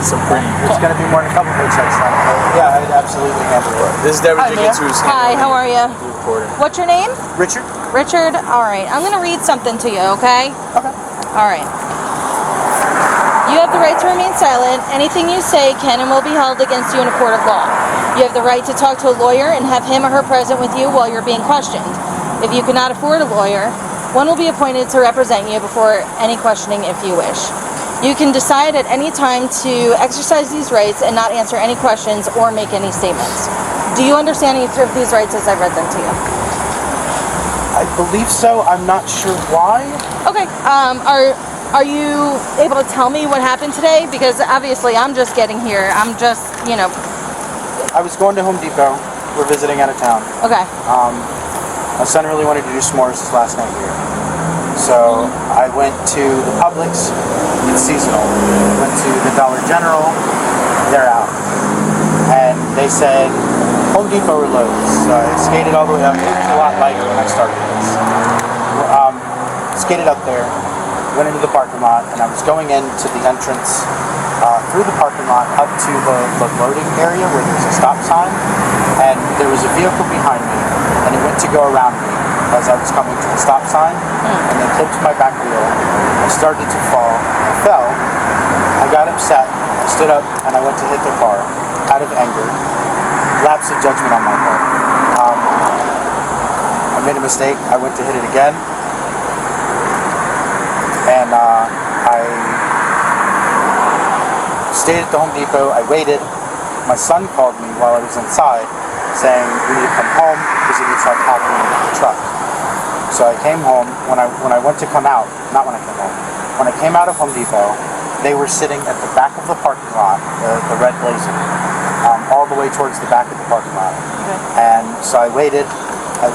It's going to be more than a couple paychecks now. Yeah, I'd absolutely handle it. This is Deborah Jenkins. Hi, how are you? What's your name? Richard. Richard? Alright, I'm going to read something to you, okay? Okay. Alright. You have the right to remain silent. Anything you say can and will be held against you in a court of law. You have the right to talk to a lawyer and have him or her present with you while you're being questioned. If you cannot afford a lawyer, one will be appointed to represent you before any questioning if you wish. You can decide at any time to exercise these rights and not answer any questions or make any statements. Do you understand each of these rights as I've read them to you? I believe so. I'm not sure why. Okay. Are you able to tell me what happened today? Because obviously I'm just getting here. I'm just, you know. I was going to Home Depot. We're visiting out of town. Okay. My son really wanted to do s'mores his last night here. So I went to the Publix. It's seasonal. Went to the Dollar General. They're out. And they said Home Depot or Lowe's. So I skated all the way up. It was a lot lighter when I started this. Skated up there. Went into the parking lot, and I was going into the entrance through the parking lot up to the loading area where there's a stop sign, and there was a vehicle behind me, and it went to go around me as I was coming to the stop sign, and then clipped my back wheel. I started to fall. I fell. I got upset. I stood up, and I went to hit the car out of anger. Lapse of judgment on my part. I made a mistake. I went to hit it again. And I stayed at the Home Depot. I waited. My son called me while I was inside saying we need to come home because it looks like happening in the truck. So I came home. When I went to come out, not when I came home, when I came out of Home Depot, they were sitting at the back of the parking lot, the red Blazer, all the way towards the back of the parking lot. Okay. And so I waited. I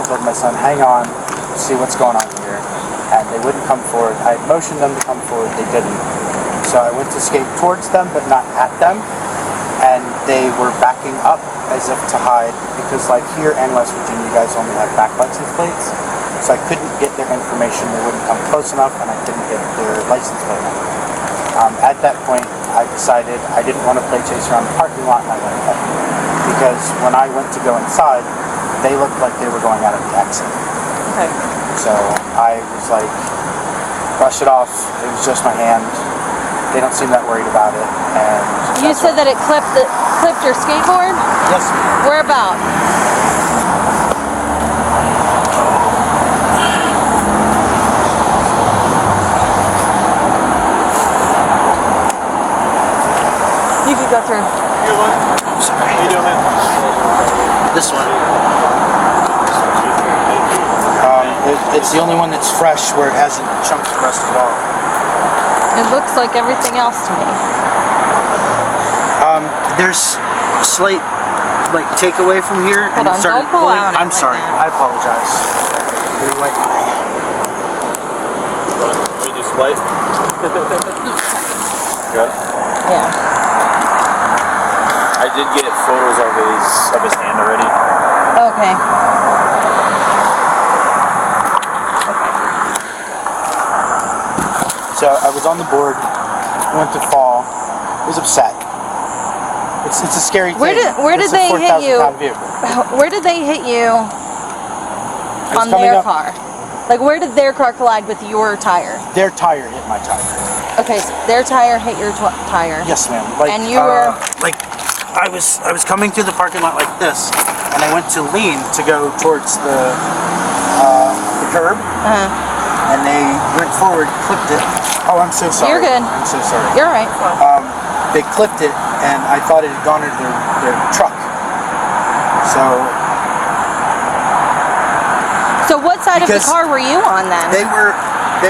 told my son, hang on, see what's going on here. And they wouldn't come forward. I motioned them to come forward. They didn't. So I went to skate towards them, but not at them. And they were backing up as if to hide, because like here in West Virginia, you guys only have back license plates. So I couldn't get their information. They wouldn't come close enough, and I couldn't get their license plate number. At that point, I decided I didn't want to play chase around the parking lot, and I went ahead. Because when I went to go inside, they looked like they were going out of the exit. Okay. So I was like, brush it off. It was just my hand. They don't seem that worried about it. And you said that it clipped your skateboard? Yes. Where about? You could go through. Here, one. Sorry. How you doing, man? This one. It's the only one that's fresh where it hasn't chunked the rest at all. It looks like everything else to me. There's a slight takeaway from here. Hold on, don't pull out. I'm sorry. I apologize. Let me wipe my. We just wipe. Good. Yeah. I did get photos of his hand already. Okay. So I was on the board, went to fall, was upset. It's a scary thing. Where did they hit you? Where did they hit you on their car? Like, where did their car collide with your tire? Their tire hit my tire. Okay, so their tire hit your tire. Yes, ma'am. And you were I was coming through the parking lot like this, and I went to lean to go towards the curb. And they went forward, clipped it. Oh, I'm so sorry. You're good. I'm so sorry. You're all right. They clipped it, and I thought it had gone into their truck. So what side of the car were you on then? They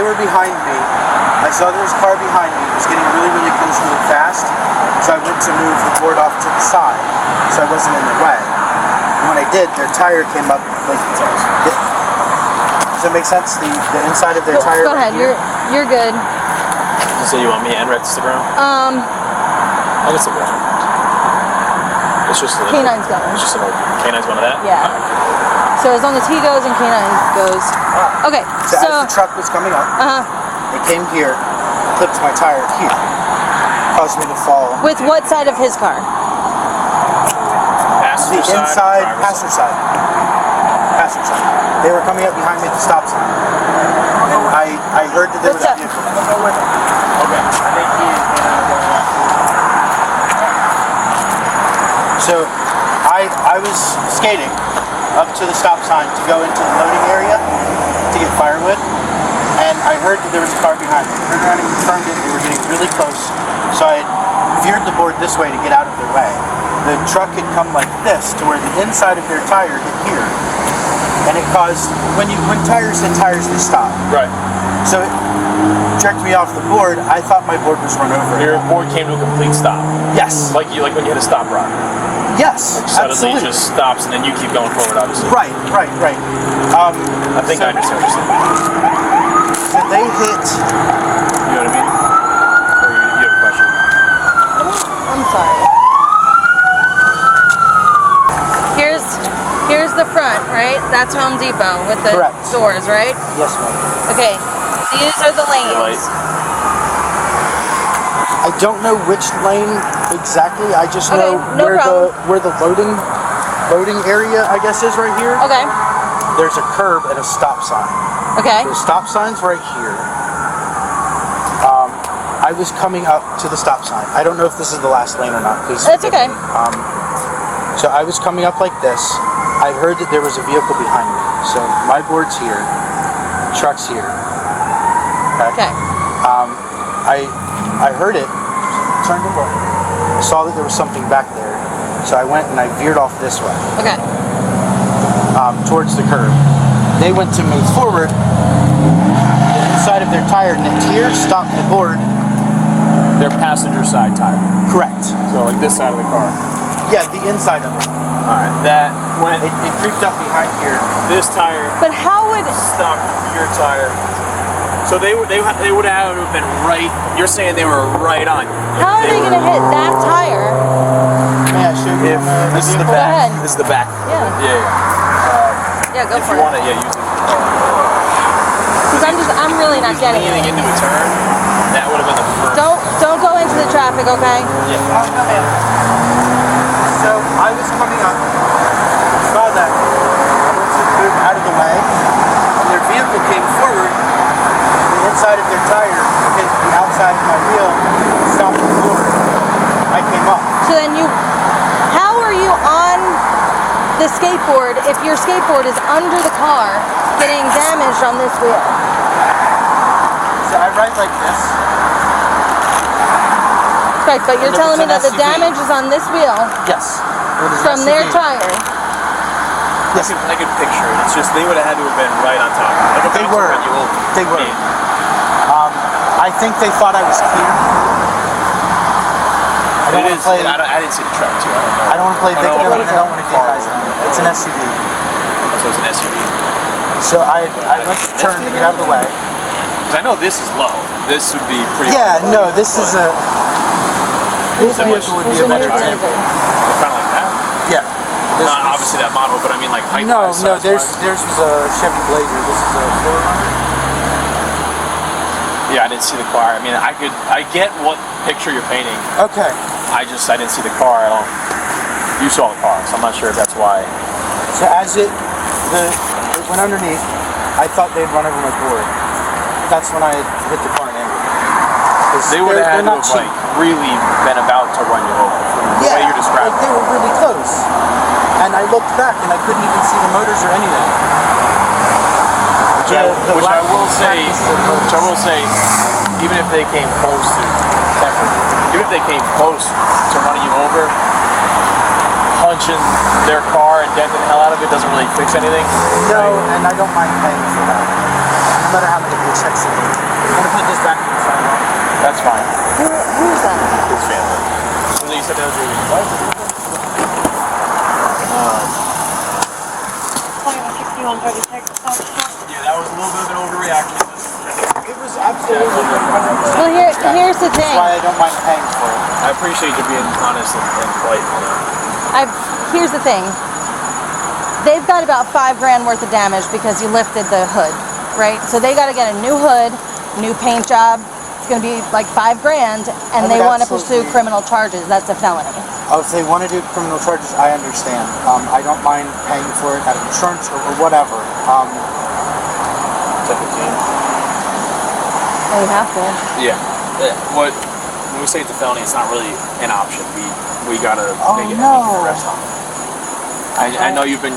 were behind me. I saw there was a car behind me. It was getting really, really close, really fast. So I went to move the board off to the side, so I wasn't in the way. And when I did, their tire came up like this. Does that make sense? The inside of their tire. Go ahead. You're good. So you want me and Rex to ground? I guess the ground. It's just K9's going. It's just K9's one of that. Yeah. So as long as he goes and K9 goes. Okay. So as the truck was coming up, it came here, clipped my tire here. caused me to fall. With what side of his car? Passenger The inside, driver's passenger side. Passenger side. They were coming up behind me at the stop sign. I heard that there was a vehicle. Okay. I think So I was skating up to the stop sign to go into the loading area to get firewood, and I heard that there was a car behind me. I turned around and confirmed it. They were getting really close, so I veered the board this way to get out of their way. The truck had come like this to where the inside of their tire hit here, and it caused when tires hit tires, they stop. right. So it jerked me off the board. I thought my board was run over. Your board came to a complete stop. Yes. Like when you hit a stop rock. Yes. Suddenly Absolutely. it just stops and then you keep going forward, obviously. Right. I think I understand what you're saying. So they hit. You know what I mean? Or you have a question? I'm sorry. Here's the front, right? That's Home Depot with the Correct. doors, right? Yes, ma'am. Okay. These are the lanes. Light. I don't know which lane exactly. I just Okay, know no problem. where the loading area, I guess, is right here. Okay. There's a curb and a stop sign. Okay. The stop sign's right here. I was coming up to the stop sign. I don't know if this is the last lane or not. Please. That's forgive okay. me. So I was coming up like this. I heard that there was a vehicle behind me. So my board's here. Truck's here. Okay. I heard it. Turned over. I saw that there was something back there. So I went and I veered off this way. Okay. Towards the curb. They went to move forward. The inside of their tire nipped here, stopped the board. Their passenger side tire. Correct. So like this side of the car. Yeah, the inside of it. Alright. That went It creeped up behind here. this tire But how would stopped your tire. So they would have been right. You're saying they were right on. how are they gonna hit that tire? May I show you? This is the Go back. ahead. This is the back. Yeah. Yeah, go If for you it. want it, yeah, use it. Because I'm really not getting Leaning it. into a turn. That would have been the first. Don't go into the traffic, okay? So I was coming up, saw that, I went to move out of the way, and their vehicle came forward, the inside of their tire hit the outside of my wheel, stopped the board. I came up. So then how are you on the skateboard if your skateboard is under the car getting damaged on this wheel? So I ride like this. Right, but you're And if telling me it's that an the SUV. damage is on this wheel Yes. It is from an their SUV. tire. Yes. I could picture it. It's just they would have had to have been right on top. Like a They bouncer were. when you open. They were. Yeah. I think they thought I was clear. I don't It want is. to play. I didn't see the truck too. I don't know. I don't want to play I don't victim. know I what don't want to get guys on it. It's an SUV. So it's an SUV. So I went to turn to get out of the way. Because I know this is low. This would be pretty. Yeah, no, this is a. This That much- vehicle would be There's a a better new example. driver. Kind of like that. Yeah. This Not was- obviously that model, but I mean like height. No, theirs was a Chevy Blazer. This is a 4Runner. Yeah, I didn't see the car. I mean, I get what picture you're painting. Okay. I didn't see the car. You saw the car, so I'm not sure if that's why. So as it went underneath, I thought they'd run over my board. That's when I hit the car and ended. They would have had to not have cheap. like really been about to run you over from the way you're describing. Like they were really close. And I looked back and I couldn't even see the motors or anything. Which I will say, even if they came close to running you over, punching their car and denting the hell out of it doesn't really fix anything. No, and I don't mind paying for that. No matter how many checks it is. I'm gonna put this back in the front. That's fine. Who's that? His family. So you said that was your wife? Yeah, that was a little bit of an overreaction. It was absolutely 100%. Well, here's the thing. That's why I don't mind paying for it. I appreciate you being honest and polite. Here's the thing. They've got about $5 grand worth of damage because you lifted the hood, right? So they got to get a new hood, new paint job, it's going to be like $5 grand, and they want to pursue criminal charges. That's a felony. Oh, if they want to do criminal charges, I understand. I don't mind paying for it out of insurance or whatever. Oh, you have to. Yeah. When we say it's a felony, it's not really an option. We gotta make it an arrest on it. I know you've been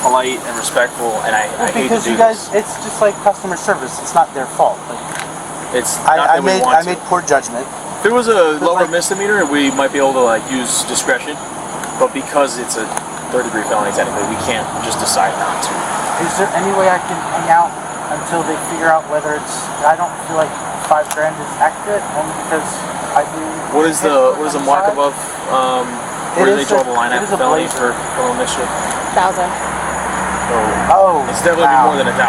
polite and respectful, and I hate to do because you guys, it's just like customer service. It's not their fault. Like, it's not that we want to. I made poor judgment. If it was a lower misdemeanor, we might be able to like use discretion, but because it's a third-degree felony, technically, we can't just decide not to. Is there any way I can hang out until they figure out whether it's? I don't feel like $5 grand is accurate, only because I do. What is the mark above? Where do they draw the line at felony for criminal mischief? 1,000. Oh, it's definitely more than 1,000.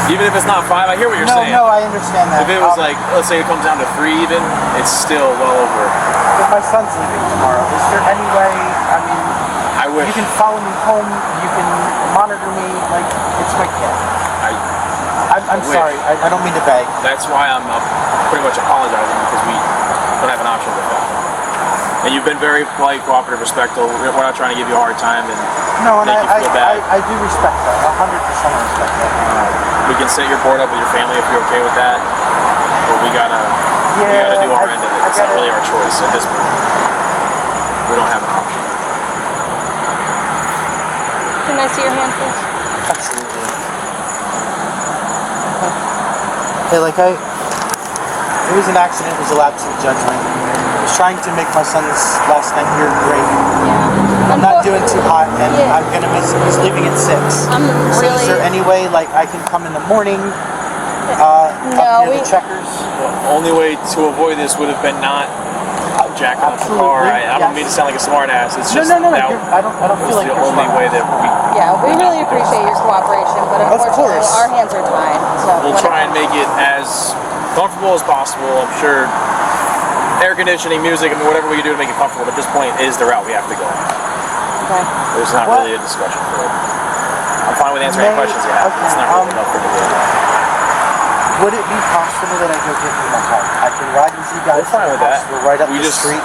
Even if it's not 5, I hear what you're saying. No, I understand that. If it was like, let's say it comes down to 3 even, it's still well over. If my son's leaving tomorrow, is there any way, I mean, I wish. you can follow me home, you can monitor me, like, it's my kid. I'm sorry, I don't mean to beg. That's why I'm pretty much apologizing, because we don't have an option with that. And you've been very polite, cooperative, respectful. We're not trying to give you a hard time and make you feel bad. I do respect that, 100% respect that. We can set your board up with your family if you're okay with that, but we gotta do our end of it. It's not really our choice at this point. We don't have an option. Can I see your hand, please? Absolutely. Hey, it was an accident, it was a lapse of judgment. I was trying to make my son's last night here great. Yeah. I'm not doing too hot, and I'm gonna miss him. He's leaving at 6. So is there any way, like, I can come in the morning, up near the Checkers? The only way to avoid this would have been not jacking up the car. I don't mean to sound like a smart ass. It's just no. I don't feel like the only way that we. Yeah, we really appreciate your cooperation, but unfortunately, our hands are tied. So we'll try and make it as comfortable as possible. I'm sure air conditioning, music, I mean, whatever we can do to make it comfortable. But at this point, is the route we have to go. Okay. There's not really a discussion for it. I'm fine with answering any questions you have. Okay. It's not really enough for the Would it be possible that I go get him my car? I can ride with you guys. We're fine with that. We're right up the street.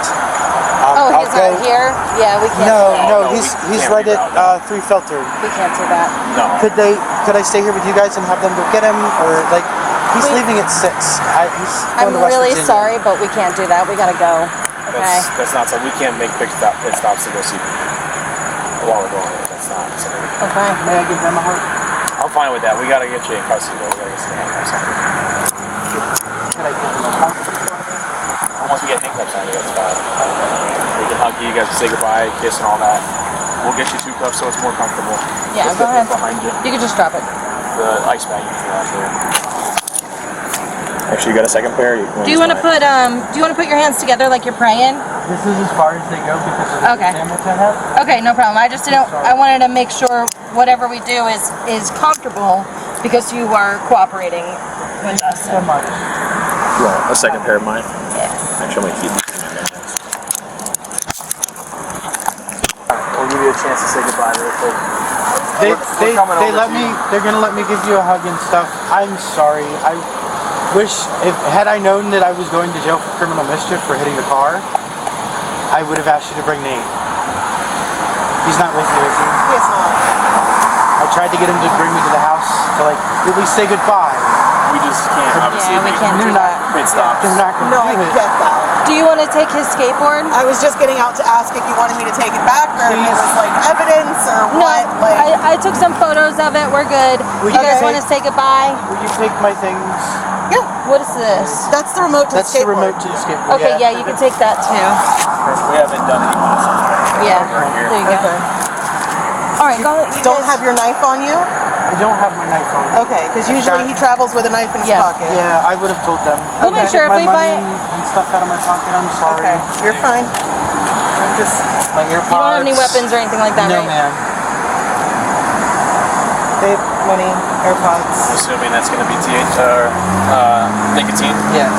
He's right here? Yeah, we can't do that. No, he's right at 3 Filter. We can't do that. No. Could I stay here with you guys and have them go get him? Or, like, he's leaving at 6. I'm really sorry, but we can't do that. We gotta go. Okay. That's not something. We can't make pit stops to go see them while we're going. That's not something. Okay. May I give them a heart? I'm fine with that. We gotta get you in custody though. We gotta get you in handcuffs. Could I give them a hug? Once we get handcuffs on you, that's fine. We can hug you, you guys can say goodbye, kiss and all that. We'll get you 2 cuffs so it's more comfortable. Yeah, Just go ahead. Behind you. You can just drop it. The ice bag you can out there. Actually, you got a second pair? Do you want to put your hands together like you're praying? This is as far as they go because of the damage I have. Okay, no problem. I just didn't. I wanted to make sure whatever we do is comfortable because you are cooperating with us. So much. You want a second pair of mine? Yes. Actually, I'm gonna keep these. We'll give you a chance to say goodbye real quick. They're gonna let me give you a hug and stuff. I'm sorry. I wish had I known that I was going to jail for criminal mischief for hitting the car, I would have asked you to bring Nate. He's not with you, is he? He is not. I tried to get him to bring me to the house to at least say goodbye. We just can't obviously. Yeah, we can't do that. Pit stops. They're not gonna No, do I it. get that. Do you want to take his skateboard? I was just getting out to ask if you wanted me to take it back or if it was like evidence or No, what. Like, I took some photos of it. We're good. Will You guys you want to say goodbye? Will you take my things? yeah, What is this? that's the remote to That's the the skateboard. remote to the skateboard. Okay, yeah, you can take that too. We haven't done any monitoring. Yeah, Right here. there you go. Okay. All right, go. You Don't guys- have your knife on you? I don't have my knife on. Okay, because usually he travels with a knife in his Yeah. pocket. Yeah, I would have told them. We'll make sure if my we money find- and stuff out of my pocket. I'm sorry. Okay, you're fine. I'm just, My AirPods. You don't have any weapons or anything like that, No, right? man. vape, money, AirPods. I'm assuming that's going to be nicotine. Yeah.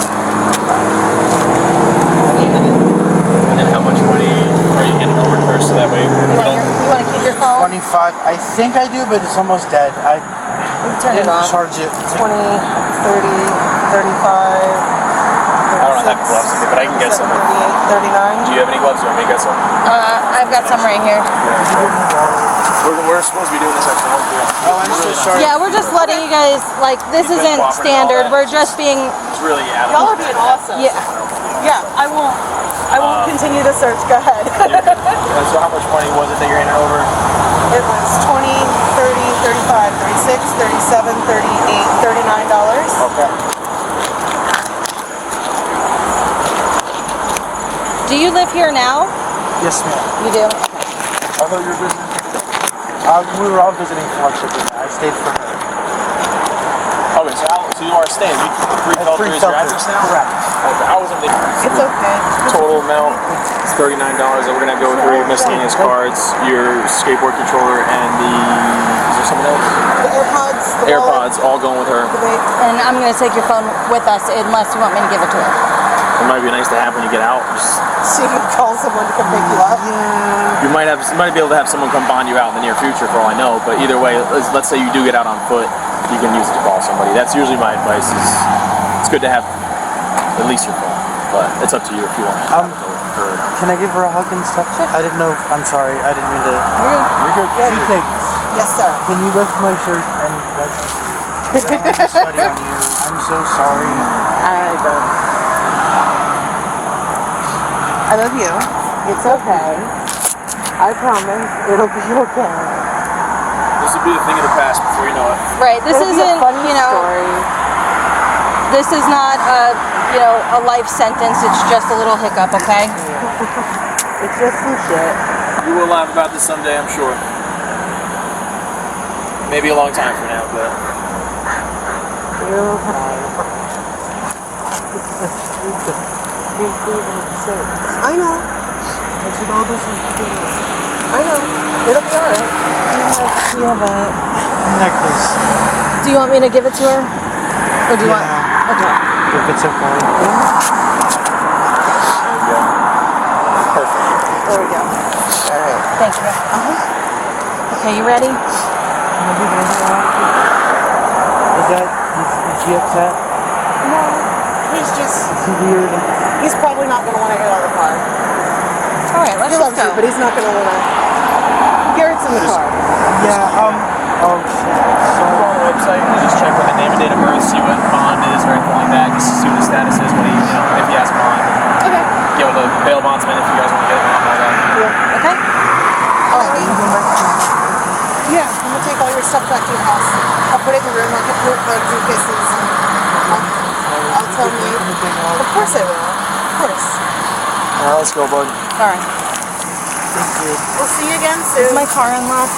And then how much money are you getting over first so that way we You don't... want to keep your phone? 25. I think I do, but it's almost dead. I Turn it didn't on. charge it. 20, 30, 35, have gloves with me, but I can get some. 38, 39. Do you have any gloves? Do you want me to get some? I've got some right here. We're supposed to be doing this at 12. Oh, I'm so sorry. Yeah, we're just letting you guys, like, this You've been isn't cooperating standard. all that. We're just being, It's really Y'all are being awesome. yeah. Yeah, I won't continue the search. Go ahead. So how much money was it that you're handing over? It was 20, 30, 35, 36, 37, 38, $39. Okay. Do you live here now? Yes, ma'am. You do? I thought you were visiting. We were all visiting hardship. I stayed for her. Okay, so you are staying. Three filters is your address now? Correct. Okay, I wasn't thinking. It's okay. Total amount is $39 that we're gonna go through your miscellaneous cards, your skateboard controller, and is there something else? The AirPods. The AirPods, all going with her. wallet, the vape. And I'm going to take your phone with us unless you want me to give it to her. It might be nice to have when you get out. Just, So you can call someone to come pick you up. you might be able to have someone come bond you out in the near future, for all I know. But either way, let's say you do get out on foot, you can use it to call somebody. That's usually my advice. It's good to have at least your phone, but it's up to you if you want to have it or not. Can I give her a hug and stuff? I didn't know. I'm sorry. I didn't mean to. You're good. Two things. Yes, sir. Can you lift my shirt and I'm sweaty on you. I'm so sorry. I love you. It's okay. I promise it'll be okay. This will be the thing of the past before you know it. Right. This It'll be isn't, a funny you know, story. this is not a life sentence. It's just a little hiccup, okay? It's just some shit. We will laugh about this someday, I'm sure. Maybe a long time from now, but You're okay. I know. I know. It'll be alright. You have a... Necklace. Do you want me to give it to her? Or do you want... Okay. If it's okay. perfect. There we go. Alright. Thank you. Okay, you ready? Is she upset? No. He's just. Is he weird? He's probably not going to want to get out of the car. All right, let's He just loves you, go. but he's not going to want to. Garrett's in the car. Yeah, oh shit. Go on the website and just check with the name and date of birth, see what bond is or anything like that, just to see what the status is, what he, if he has bond. Okay. Get with the bail bondsman if you guys want to get bond and all that. Yeah. Okay? Yeah, I'm going to take all your stuff back to your house. I'll put it in the room. I'll get bugs and kisses. I'll tell you. Of course I will. Of course. Alright, let's go, bud. All right. We'll see you again Is soon. my car unlocked?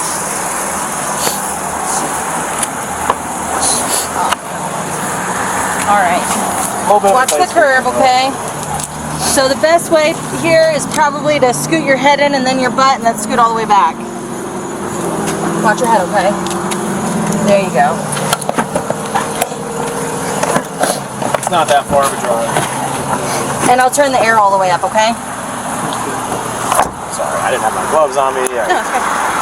All right. Watch the curb, okay? So the best way here is probably to scoot your head in and then your butt and then scoot all the way back. Watch your head, okay? There you go. It's not that far of a drive. And I'll turn the air all the way up, okay? Sorry, I didn't have my gloves on me. No, it's okay.